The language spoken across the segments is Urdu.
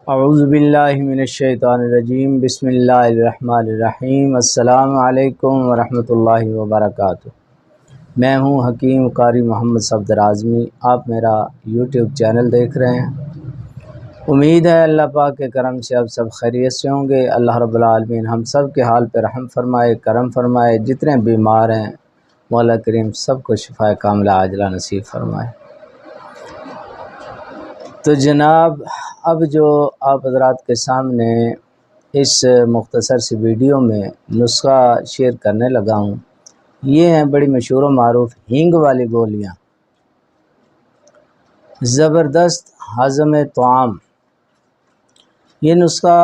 اعوذ باللہ من الشیطان الرجیم، بسم اللہ الرحمن الرحیم۔ السلام علیکم ورحمۃ اللہ وبرکاتہ۔ میں ہوں حکیم قاری محمد صفدر اعظمی۔ آپ میرا یوٹیوب چینل دیکھ رہے ہیں۔ امید ہے اللہ پاک کے کرم سے آپ سب خیریت سے ہوں گے۔ اللہ رب العالمین ہم سب کے حال پہ رحم فرمائے، کرم فرمائے۔ جتنے بیمار ہیں مولا کریم سب کو شفائے کاملہ عاجلہ نصیب فرمائے۔ تو جناب، اب جو آپ حضرات کے سامنے اس مختصر سی ویڈیو میں نسخہ شیئر کرنے لگا ہوں، یہ ہیں بڑی مشہور و معروف ہینگ والی گولیاں۔ زبردست ہضم طعام، یہ نسخہ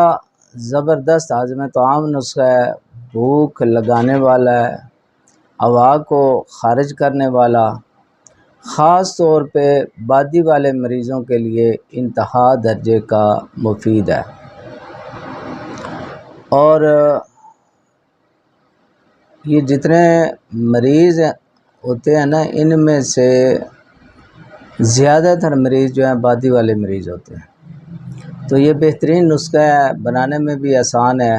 زبردست ہضم طعام نسخہ ہے، بھوک لگانے والا ہے، ہوا کو خارج کرنے والا، خاص طور پہ بادی والے مریضوں کے لیے انتہا درجے کا مفید ہے۔ اور یہ جتنے مریض ہوتے ہیں نا، ان میں سے زیادہ تر مریض جو ہیں بادی والے مریض ہوتے ہیں۔ تو یہ بہترین نسخہ ہے، بنانے میں بھی آسان ہے۔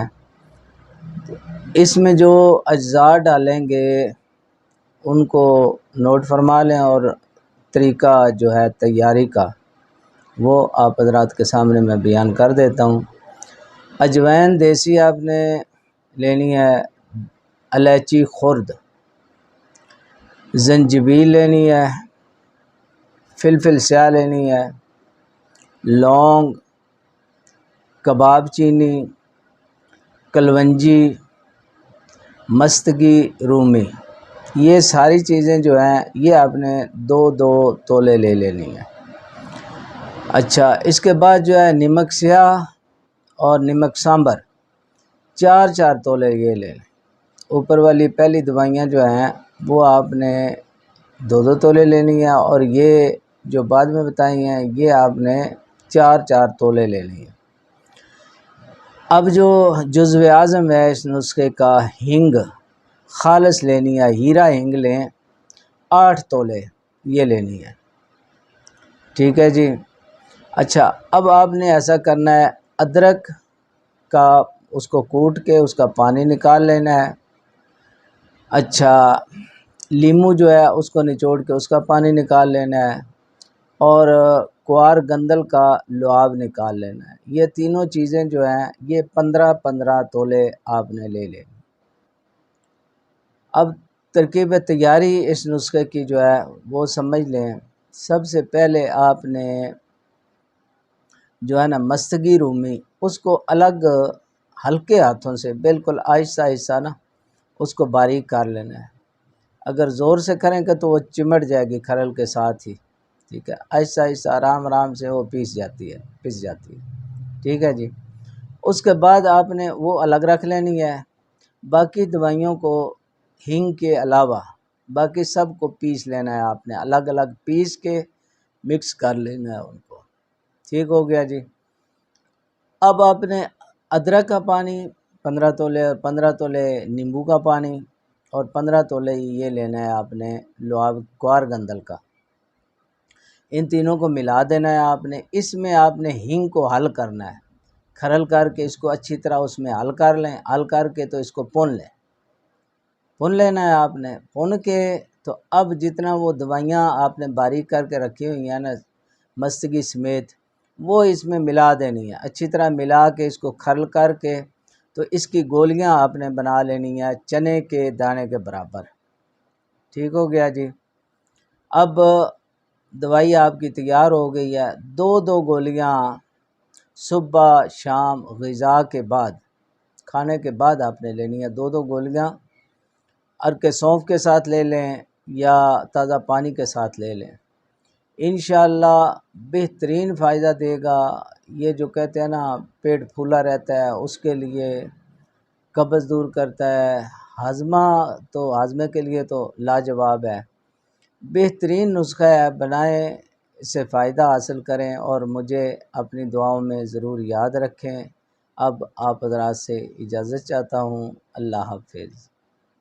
اس میں جو اجزاء ڈالیں گے ان کو نوٹ فرما لیں، اور طریقہ جو ہے تیاری کا وہ آپ حضرات کے سامنے میں بیان کر دیتا ہوں۔ اجوائن دیسی آپ نے لینی ہے، الائچی خرد، زنجبیل لینی ہے، فلفل سیاہ لینی ہے، لونگ، کباب چینی، کلونجی، مستگی رومی، یہ ساری چیزیں جو ہیں یہ آپ نے دو دو تولے لے لینی ہے۔ اچھا، اس کے بعد جو ہے نمک سیاہ اور نمک سانبر 4 تولے یہ لے لیں۔ اوپر والی پہلی دوائیاں جو ہیں وہ آپ نے 2 تولے لینی ہیں، اور یہ جو بعد میں بتائی ہیں یہ آپ نے 4 تولے لے لی ہیں۔ اب جو جزو اعظم ہے اس نسخے کا، ہینگ خالص لینی ہے، ہیرا ہینگ لیں، 8 تولے یہ لینی ہے۔ ٹھیک ہے جی۔ اچھا، اب آپ نے ایسا کرنا ہے، ادرک کا اس کو کوٹ کے اس کا پانی نکال لینا ہے۔ اچھا، لیمو جو ہے اس کو نچوڑ کے اس کا پانی نکال لینا ہے، اور کوار گندل کا لعاب نکال لینا ہے۔ یہ تینوں چیزیں جو ہیں یہ 15 تولے آپ نے لے لیں۔ اب ترکیب تیاری اس نسخے کی جو ہے وہ سمجھ لیں۔ سب سے پہلے آپ نے جو ہے نا مستگی رومی، اس کو الگ ہلکے ہاتھوں سے بالکل آہستہ آہستہ نا اس کو باریک کر لینا ہے۔ اگر زور سے کریں گے تو وہ چمٹ جائے گی کھرل کے ساتھ ہی، ٹھیک ہے۔ آہستہ آہستہ آرام سے وہ پس جاتی ہے۔ ٹھیک ہے جی۔ اس کے بعد آپ نے وہ الگ رکھ لینی ہے۔ باقی دوائیوں کو ہینگ کے علاوہ باقی سب کو پیس لینا ہے، آپ نے الگ الگ پیس کے مکس کر لینا ہے ان کو۔ ٹھیک ہو گیا جی۔ اب آپ نے ادرک کا پانی 15 تولے، اور 15 تولے نیمبو کا پانی، اور 15 تولے یہ لینا ہے آپ نے لعاب کوار گندل کا۔ ان تینوں کو ملا دینا ہے آپ نے۔ اس میں آپ نے ہینگ کو حل کرنا ہے، کھرل کر کے اس کو اچھی طرح اس میں حل کر لیں۔ حل کر کے تو اس کو بھون لیں، بھون لینا ہے آپ نے۔ بھون کے تو اب جتنا وہ دوائیاں آپ نے باریک کر کے رکھی ہوئی ہیں نا مستگی سمیت، وہ اس میں ملا دینی ہے۔ اچھی طرح ملا کے اس کو کھرل کر کے تو اس کی گولیاں آپ نے بنا لینی ہیں چنے کے دانے کے برابر۔ ٹھیک ہو گیا جی۔ اب دوائی آپ کی تیار ہو گئی ہے۔ 2 گولیاں صبح شام غذا کے بعد، کھانے کے بعد آپ نے لینی ہے 2 گولیاں۔ عرق سونف کے ساتھ لے لیں یا تازہ پانی کے ساتھ لے لیں، انشاءاللہ بہترین فائدہ دے گا۔ یہ جو کہتے ہیں نا پیٹ پھولا رہتا ہے اس کے لیے، قبض دور کرتا ہے، ہاضمے کے لیے تو لاجواب ہے۔ بہترین نسخہ ہے، بنائیں، اس سے فائدہ حاصل کریں، اور مجھے اپنی دعاؤں میں ضرور یاد رکھیں۔ اب آپ حضرات سے اجازت چاہتا ہوں۔ اللہ حافظ۔